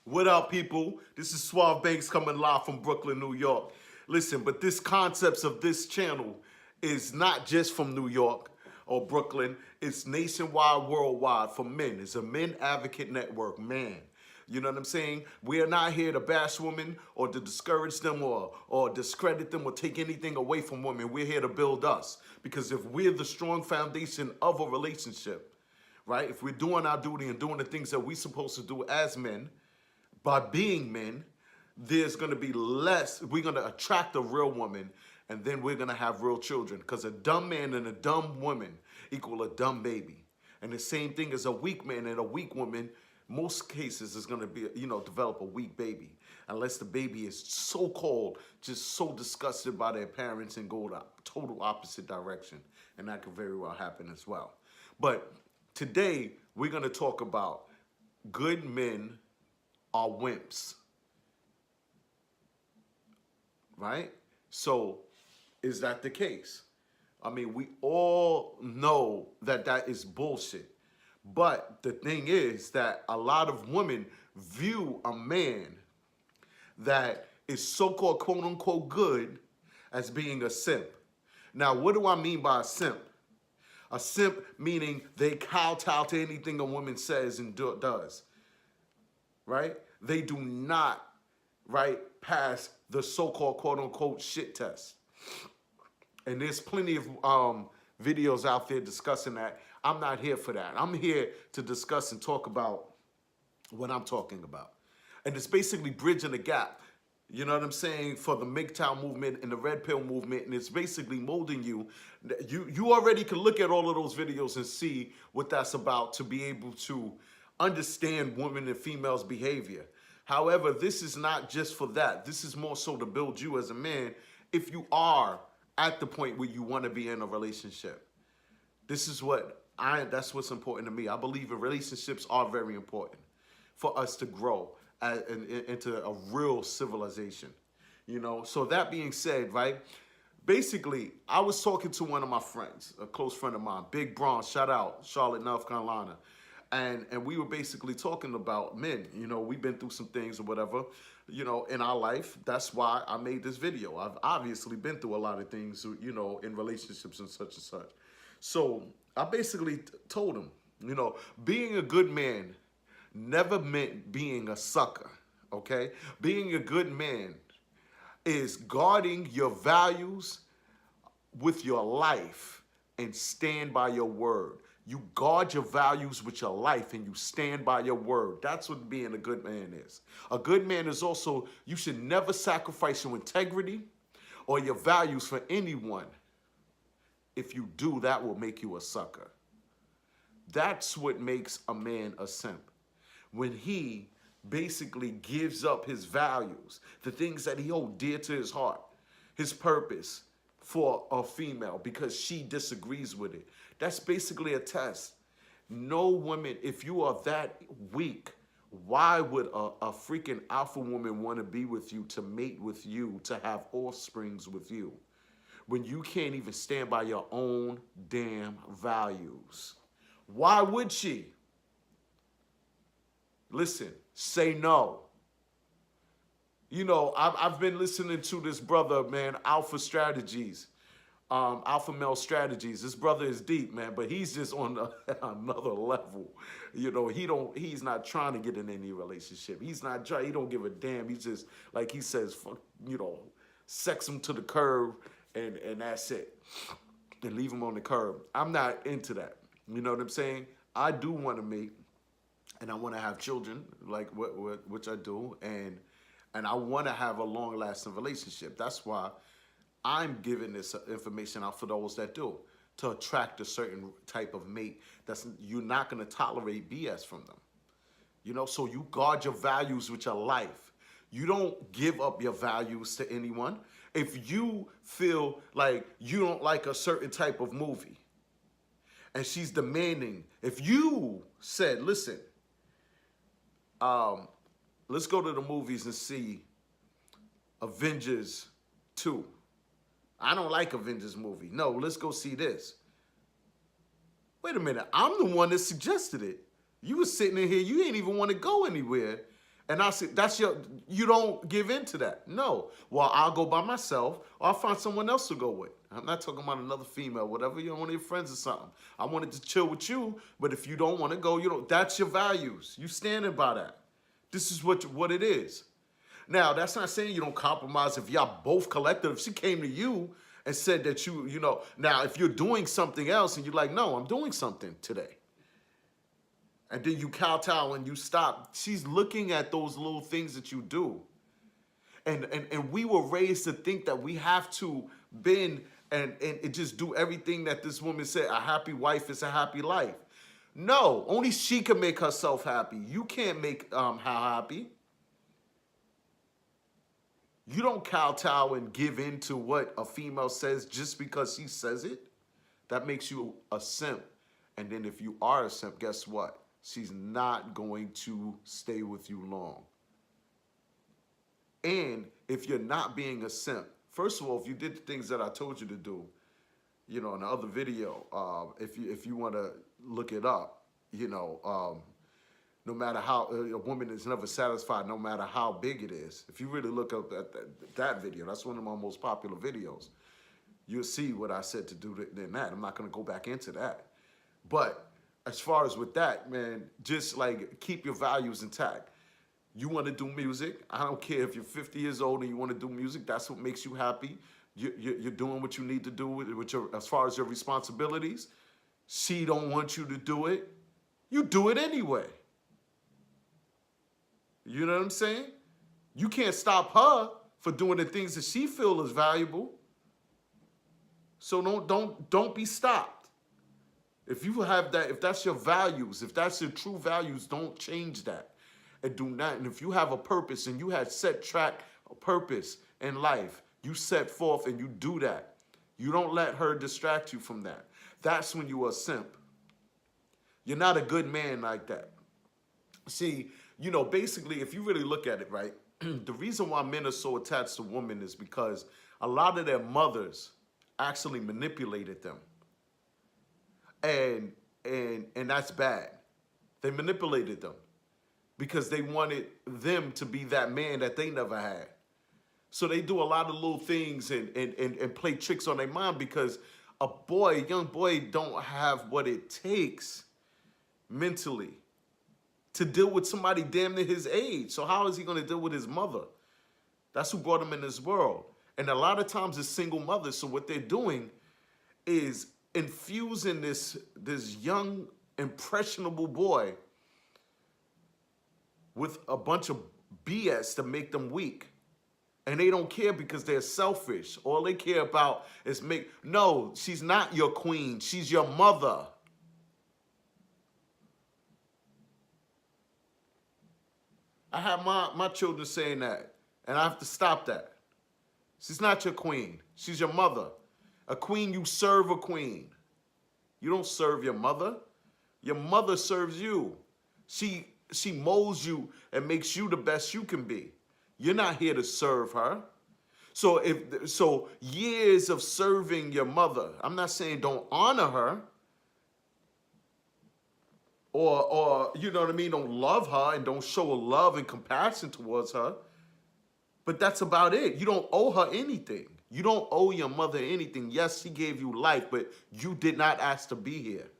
What up, people? This is Suave Banks coming live from Brooklyn, New York. Listen, but this concepts of this channel is not just from New York or Brooklyn. It's nationwide, worldwide for men. It's a men advocate network, man. You know what I'm saying? We are not here to bash women or to discourage them or discredit them or take anything away from women. We're here to build us. Because if we're the strong foundation of a relationship, right? If we're doing our duty and doing the things that we're supposed to do as men, by being men, there's going to be less, we're going to attract a real woman, and then we're going to have real children. Because a dumb man and a dumb woman equal a dumb baby. And the same thing as a weak man and a weak woman, most cases is going to be, develop a weak baby. Unless the baby is so-called, just so disgusted by their parents and go the total opposite direction. And that could very well happen as well. But today, we're going to talk about good men are wimps, right? So is that the case? I mean, we all know that that is bullshit. But the thing is that a lot of women view a man that is so-called quote-unquote good as being a simp. Now, what do I mean by a simp? A simp meaning they kowtow to anything a woman says and does. Right? They do not, right, pass the so-called quote-unquote shit test. And there's plenty of videos out there discussing that. I'm not here for that. I'm here to discuss and talk about what I'm talking about. And it's basically bridging the gap, you know what I'm saying, for the MGTOW movement and the Red Pill movement. And it's basically molding you. You already can look at all of those videos and see what that's about to be able to understand women and females' behavior. However, this is not just for that. This is more so to build you as a man if you are at the point where you want to be in a relationship. This is that's what's important to me. I believe that relationships are very important for us to grow into a real civilization. So that being said, right, basically, I was talking to one of my friends, a close friend of mine, Big Braun, shout out, Charlotte, North Carolina. And we were basically talking about men. We've been through some things or whatever, in our life. That's why I made this video. I've obviously been through a lot of things, in relationships and such. So I basically told him, being a good man never meant being a sucker, okay? Being a good man is guarding your values with your life and stand by your word. You guard your values with your life and you stand by your word. That's what being a good man is. A good man is also, you should never sacrifice your integrity or your values for anyone. If you do, that will make you a sucker. That's what makes a man a simp. When he basically gives up his values, the things that he holds dear to his heart, his purpose for a female because she disagrees with it. That's basically a test. No woman, if you are that weak, why would a freaking alpha woman want to be with you, to mate with you, to have offsprings with you, when you can't even stand by your own damn values? Why would she? Listen, say no. I've been listening to this brother, man, Alpha Strategies, Alpha Male Strategies. This brother is deep, man, but he's just on another level. He's not trying to get in any relationship. He don't give a damn. He's just, like he says, sex him to the curb and that's it. And leave him on the curb. I'm not into that. You know what I'm saying? I do want to mate, and I want to have children, like which I do, and I want to have a long-lasting relationship. That's why I'm giving this information out for those that do, to attract a certain type of mate you're not going to tolerate BS from them. So you guard your values with your life. You don't give up your values to anyone. If you feel like you don't like a certain type of movie and she's demanding, if you said, listen, let's go to the movies and see Avengers 2. I don't like Avengers movie. No, let's go see this. Wait a minute, I'm the one that suggested it. You were sitting in here, you ain't even want to go anywhere. And I said, you don't give in to that. No. Well, I'll go by myself or I'll find someone else to go with. I'm not talking about another female, whatever, you know, one of your friends or something. I wanted to chill with you, but if you don't want to go, you know, that's your values. You standing by that. This is what it is. Now, that's not saying you don't compromise if y'all both collective. If she came to you and said that you know, now if you're doing something else and you're like, no, I'm doing something today. And then you kowtow and you stop. She's looking at those little things that you do. And we were raised to think that we have to bend and just do everything that this woman said. A happy wife is a happy life. No, only she can make herself happy. You can't make her happy. You don't kowtow and give in to what a female says just because she says it. That makes you a simp. And then if you are a simp, guess what? She's not going to stay with you long. And if you're not being a simp, first of all, if you did the things that I told you to do, you know, in the other video, if you want to look it up, you know, no matter how a woman is never satisfied, no matter how big it is. If you really look up that video, that's one of my most popular videos. You'll see what I said to do in that. I'm not going to go back into that. But as far as with that, man, just like keep your values intact. You want to do music. I don't care if you're 50 years old and you want to do music. That's what makes you happy. You're doing what you need to do with your, as far as your responsibilities. She don't want you to do it. You do it anyway. You know what I'm saying? You can't stop her for doing the things that she feels is valuable. So don't be stopped. If you have that, if that's your values, if that's your true values, don't change that. And do not, and if you have a purpose and you had set track, a purpose in life, you set forth and you do that. You don't let her distract you from that. That's when you are a simp. You're not a good man like that. See, you know, basically, if you really look at it, right, the reason why men are so attached to women is because a lot of their mothers actually manipulated them. And that's bad. They manipulated them because they wanted them to be that man that they never had. So they do a lot of little things and play tricks on their mind because a young boy don't have what it takes mentally to deal with somebody damn near his age. So how is he going to deal with his mother? That's who brought him in this world. And a lot of times it's single mothers. So what they're doing is infusing this young, impressionable boy with a bunch of BS to make them weak. And they don't care because they're selfish. All they care about is no, she's not your queen. She's your mother. I have my children saying that, and I have to stop that. She's not your queen. She's your mother. A queen, you serve a queen. You don't serve your mother. Your mother serves you. She molds you and makes you the best you can be. You're not here to serve her. So years of serving your mother, I'm not saying don't honor her, or you know what I mean, don't love her and don't show love and compassion towards her. But that's about it. You don't owe her anything. You don't owe your mother anything. Yes, she gave you life, but you did not ask to be here.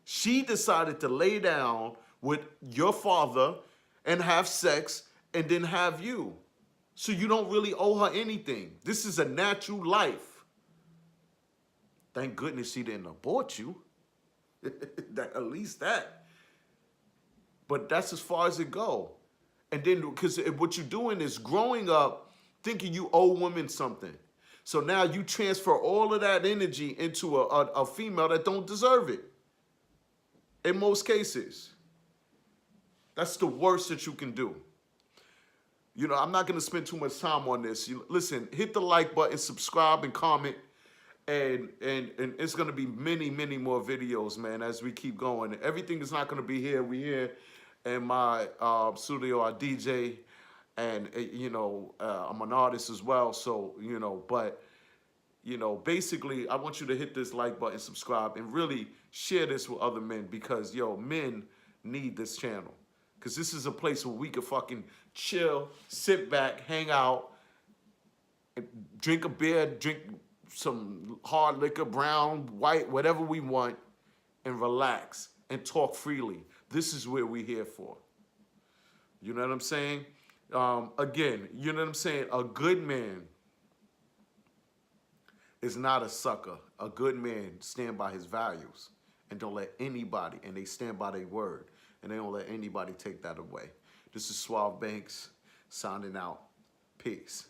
She decided to lay down with your father and have sex and then have you. So you don't really owe her anything. This is a natural life. Thank goodness she didn't abort you. At least that. But that's as far as it go. And then, because what you're doing is growing up thinking you owe women something. So now you transfer all of that energy into a female that don't deserve it. In most cases. That's the worst that you can do. You know, I'm not going to spend too much time on this. Listen, hit the like button, subscribe, and comment. And it's going to be many, many more videos, man, as we keep going. Everything is not going to be here. We here in my studio, I DJ, and, you know, I'm an artist as well. So, you know, but, you know, basically, I want you to hit this like button, subscribe, and really share this with other men because, yo, men need this channel. Because this is a place where we could fucking chill, sit back, hang out, and drink a beer, drink some hard liquor, brown, white, whatever we want, and relax and talk freely. This is where we're here for. You know what I'm saying? Again, you know what I'm saying? A good man is not a sucker. A good man stand by his values and don't let anybody, and they stand by their word, and they don't let anybody take that away. This is Suave Banks signing out. Peace.